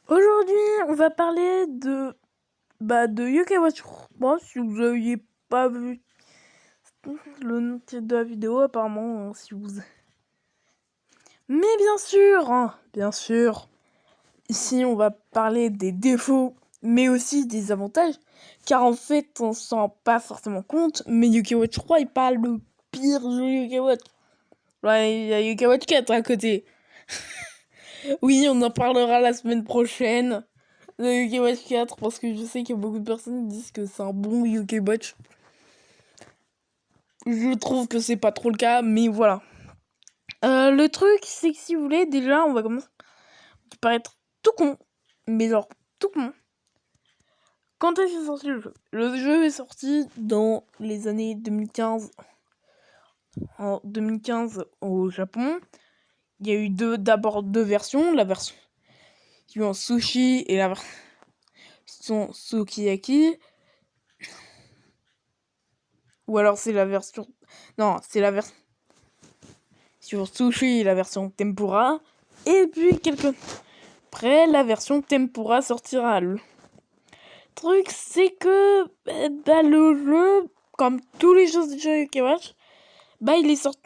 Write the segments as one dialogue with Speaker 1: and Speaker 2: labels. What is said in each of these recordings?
Speaker 1: Aujourd'hui, on va parler de Yokai Watch 3. Si vous n'aviez pas vu le titre de la vidéo, apparemment, si vous... Mais bien sûr, ici on va parler des défauts, mais aussi des avantages, car en fait, on s'en rend pas forcément compte, mais Yokai Watch 3 est pas le pire jeu Yokai Watch. Ouais, il y a Yokai Watch 4 à côté. Oui, on en parlera la semaine prochaine de Yokai Watch 4 parce que je sais qu'il y a beaucoup de personnes qui disent que c'est un bon Yokai Watch. Je trouve que c'est pas trop le cas, mais voilà. Le truc, c'est que si vous voulez, déjà, on va commencer par paraître tout con, mais genre tout con. Quand est-ce qu'il est sorti le jeu? Le jeu est sorti dans les années 2015. En 2015 au Japon. Il y a eu d'abord deux versions. La version qui est en sushi et la version sukiyaki. Ou alors c'est la version... Non, c'est la version... Sur sushi, la version tempura. Et puis quelques... Après, la version tempura sortira. Le truc, c'est que... le jeu, comme tous les jeux de Yokai Watch, il est sorti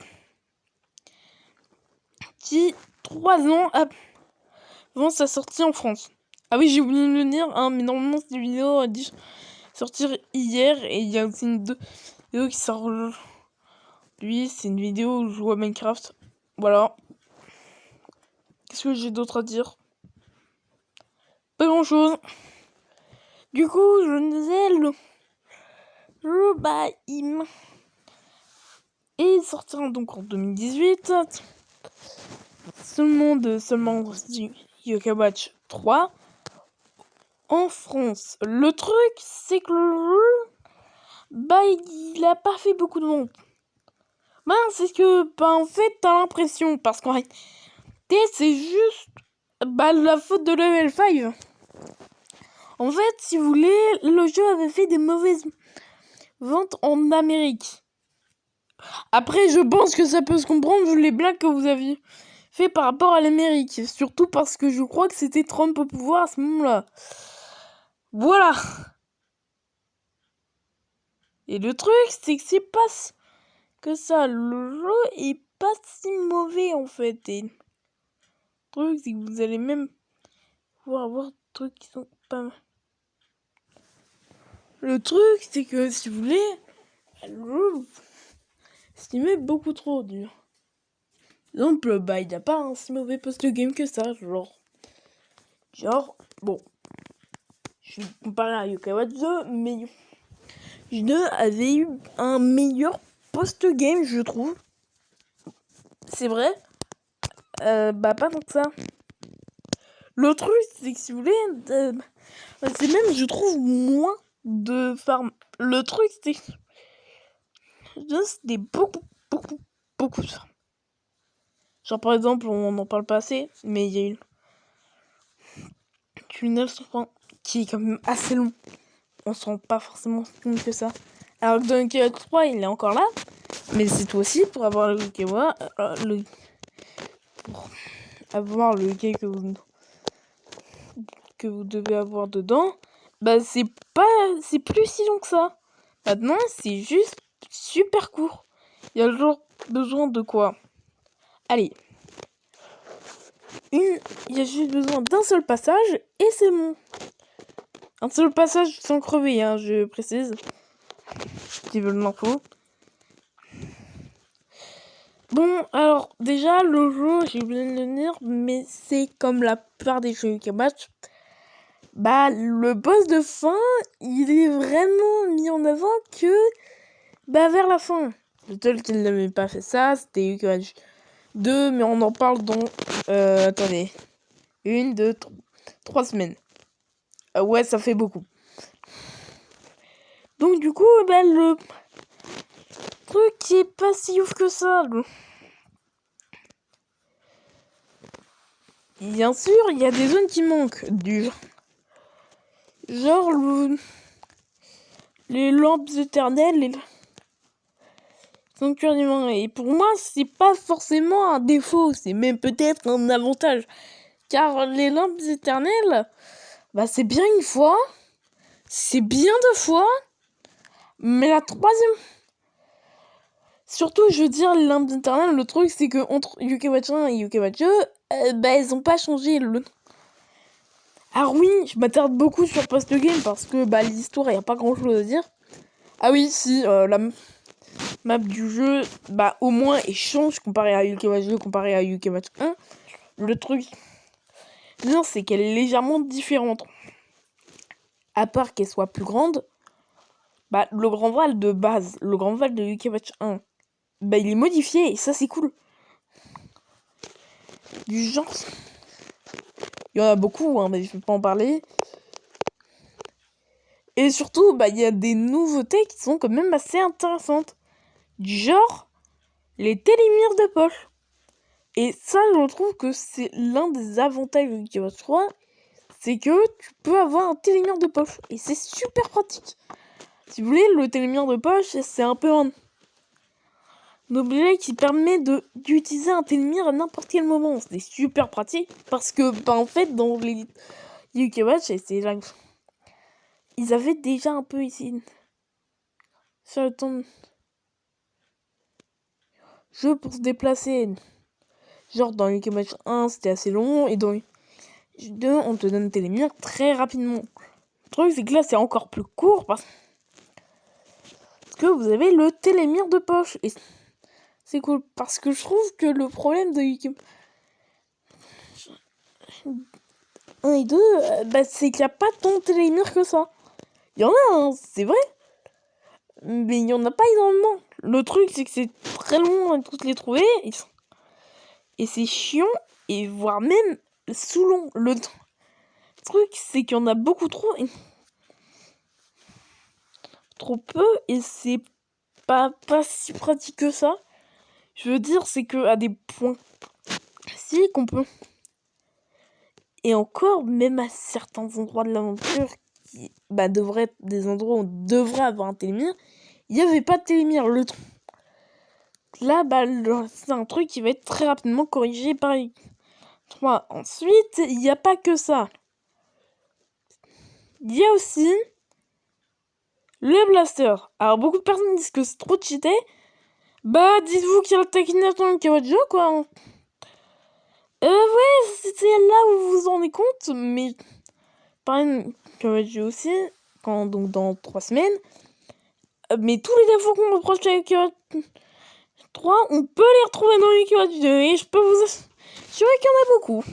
Speaker 1: 3 ans avant sa sortie en France. Ah oui, j'ai oublié de le dire, hein, mais normalement cette vidéo a dû sortir hier. Et il y a aussi une vidéo qui sort... Lui, c'est une vidéo où je joue à Minecraft. Voilà. Qu'est-ce que j'ai d'autre à dire? Pas grand chose. Du coup, je disais, le jeu, il sortira donc en 2018. Seulement Yokai Watch 3 en France. Le truc, c'est que le jeu, il a pas fait beaucoup de monde. C'est que, en fait, t'as l'impression, parce qu'en réalité, c'est juste la faute de Level 5. En fait, si vous voulez, le jeu avait fait des mauvaises ventes en Amérique. Après, je pense que ça peut se comprendre vu les blagues que vous aviez fait par rapport à l'Amérique. Surtout parce que je crois que c'était Trump au pouvoir à ce moment-là. Voilà. Et le truc, c'est que c'est pas que ça. Le jeu est pas si mauvais en fait. Et le truc, c'est que vous allez même pouvoir avoir des trucs qui sont pas mal. Le truc, c'est que si vous voulez, le jeu, estimé beaucoup trop dur. Par exemple, il n'y a pas un si mauvais post-game que ça, bon, je vais comparer à Yokai Watch 2, mais 2 avait eu un meilleur post-game, je trouve. C'est vrai. Pas tant que ça. Le truc, c'est que si vous voulez, c'est même, je trouve, moins de farm. Le truc, c'est c'était beaucoup de farm. Genre, par exemple, on n'en parle pas assez, mais il y a eu tunnel qui est quand même assez long. On se rend pas forcément compte que ça. Alors que dans le Yokai 3, il est encore là. Mais c'est tout aussi pour avoir le Yokai pour avoir le Yokai que vous devez avoir dedans. C'est plus si long que ça. Maintenant, c'est juste super court. Il y a toujours besoin de quoi? Allez. Il y a juste besoin d'un seul passage et c'est bon. Un seul passage sans crever, hein, je précise. Qui veulent l'info. Bon, alors, déjà, le jeu, j'ai oublié de le dire, mais c'est comme la plupart des jeux Yokai Watch. Le boss de fin, il est vraiment mis en avant que, vers la fin. Le seul qui n'avait pas fait ça, c'était Yokai Watch 2, mais on en parle dans, attendez, 1, 2, 3 semaines. Ouais, ça fait beaucoup. Donc, du coup, le truc qui est pas si ouf que ça, Bien sûr, il y a des zones qui manquent du genre les lampes éternelles, les sanctuaires divins. Et pour moi, c'est pas forcément un défaut, c'est même peut-être un avantage. car les limbes éternelles, bah c'est bien une fois, c'est bien deux fois, mais la troisième... Surtout, je veux dire, les limbes éternelles, le truc, c'est que entre Yokai-Watch 1 et Yokai-Watch 2, bah elles ont pas changé. Alors oui, je m'attarde beaucoup sur post-game parce que bah l'histoire, y a pas grand-chose à dire. Ah oui, si, la map du jeu, bah au moins, elle change comparé à Yokai-Watch 2, comparé à Yokai-Watch 1. Le truc, non, c'est qu'elle est légèrement différente. À part qu'elle soit plus grande, bah le grand val de base, le grand val de Yokai-Watch 1, bah il est modifié et ça c'est cool. Du genre, il y en a beaucoup, hein, mais je vais pas en parler. Et surtout, bah il y a des nouveautés qui sont quand même assez intéressantes. Du genre, les télémires de poche. Et ça, je trouve que c'est l'un des avantages de Yokai-Watch 3, c'est que tu peux avoir un télémire de poche. Et c'est super pratique. Si vous voulez, le télémire de poche, c'est un peu un objet qui permet d'utiliser un télémire à n'importe quel moment. C'est super pratique parce que, bah, en fait, dans les Yokai-Watch, ils avaient déjà un peu ici sur le temps de jeu pour se déplacer. Genre, dans Yokai-Watch 1, c'était assez long, et dans 2, on te donne télémire très rapidement. Le truc, c'est que là, c'est encore plus court parce que vous avez le télémire de poche. Et c'est cool parce que je trouve que le problème de Yokai-Watch 1 et 2, bah, c'est qu'il n'y a pas tant de télémire que ça. Il y en a, hein, c'est vrai. Mais il n'y en a pas énormément. Le truc, c'est que c'est très long à tous les trouver. Et c'est chiant. Et voire même saoulant. Le truc, c'est qu'il y en a beaucoup trop. Trop peu. Et c'est pas si pratique que ça. Je veux dire, c'est que à des points si qu'on peut. Et encore, même à certains endroits de l'aventure, qui bah, devraient être des endroits où on devrait avoir un télémire, il n'y avait pas de télémire. Le truc. Là, bah, c'est un truc qui va être très rapidement corrigé par les 3. Ensuite, il n'y a pas que ça. Il y a aussi le blaster. Alors, beaucoup de personnes disent que c'est trop cheaté. Bah, dites-vous qu'il y a le taquinage dans le Kawajo, quoi. Ouais, c'est là où vous vous en rendez compte, mais pareil, Kawajo aussi, donc dans 3 semaines. Mais tous les défauts qu'on reproche avec Kawajo 3, on peut les retrouver dans le Kawajo 2, et je peux vous assurer qu'il y en a beaucoup.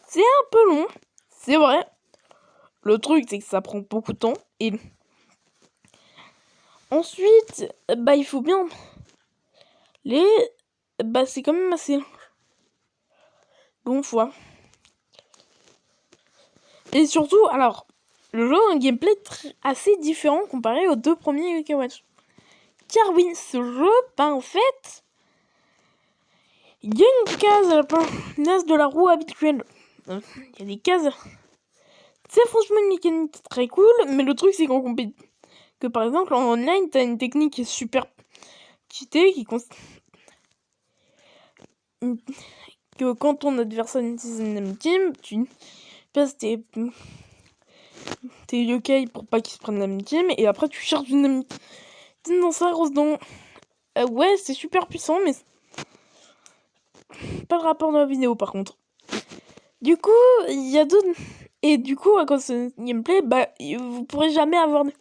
Speaker 1: C'est un peu long, c'est vrai. Le truc, c'est que ça prend beaucoup de temps. Et ensuite, bah, il faut bien... Bah, c'est quand même assez long, fois. Et surtout, alors, le jeu a un gameplay assez différent comparé aux 2 premiers Yokai-Watch. Car oui, ce jeu, bah, en fait... Il y a une case à la place de la roue habituelle. Il y a des cases... C'est franchement une mécanique très cool, mais le truc, c'est qu'en compétition... Que par exemple, en online, t'as une technique qui est super cheatée, que quand ton adversaire utilise une enemy team, tu passes tes yokai pour pas qu'ils se prennent l'enemy team, et après tu cherches une enemy team dans sa grosse dent. Ouais, c'est super puissant, mais pas le rapport dans la vidéo par contre. Du coup, il y a d'autres... Et du coup, à cause de ce gameplay, bah, vous pourrez jamais avoir de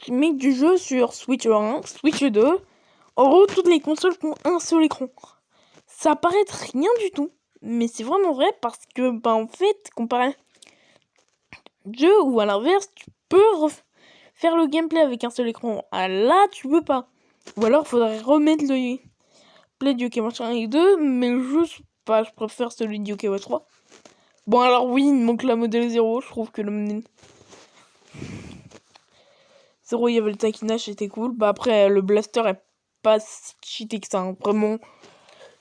Speaker 1: remake du jeu sur Switch 1, Switch 2. En gros, toutes les consoles qui ont un seul écran. Ça paraît être rien du tout, mais c'est vraiment vrai parce que, bah, en fait, comparé à jeu ou à l'inverse, tu peux faire le gameplay avec un seul écran. Ah, là, tu peux pas. Ou alors, faudrait remettre le gameplay du Yokai-Watch 1 et 2, mais je sais pas, je préfère celui du Yokai-Watch 3. Bon, alors oui, il manque la modèle 0, je trouve que le modèle 0, il y avait le taquinage, c'était cool. Bah après, le blaster est pas si cheaté que ça, hein. Vraiment,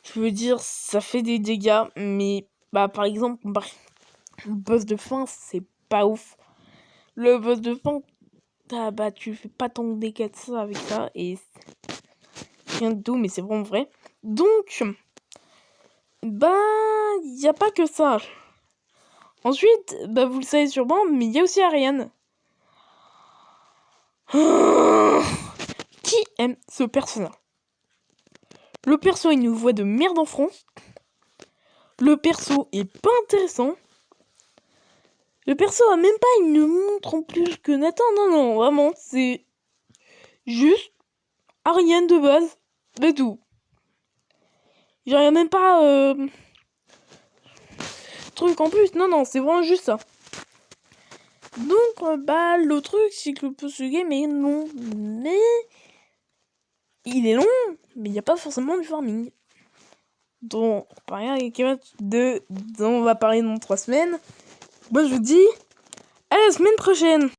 Speaker 1: je veux dire, ça fait des dégâts, mais bah par exemple, le boss de fin, c'est pas ouf. Le boss de fin, bah tu fais pas tant de dégâts de ça avec ça, et rien du tout, mais c'est vraiment vrai. Donc, bah, il n'y a pas que ça. Ensuite, bah vous le savez sûrement, mais il y a aussi Ariane. Qui aime ce personnage? Le perso a une voix de merde en France. Le perso est pas intéressant. Le perso a même pas une montre en plus que Nathan. Non, vraiment, c'est juste Ariane de base. C'est tout. Il n'y a même pas truc en plus. Non, c'est vraiment juste ça. Donc, bah, le truc, c'est que ce game est long. Mais il est long, mais il n'y a pas forcément du farming. Donc, par exemple, dont on va parler dans 3 semaines. Moi, je vous dis à la semaine prochaine.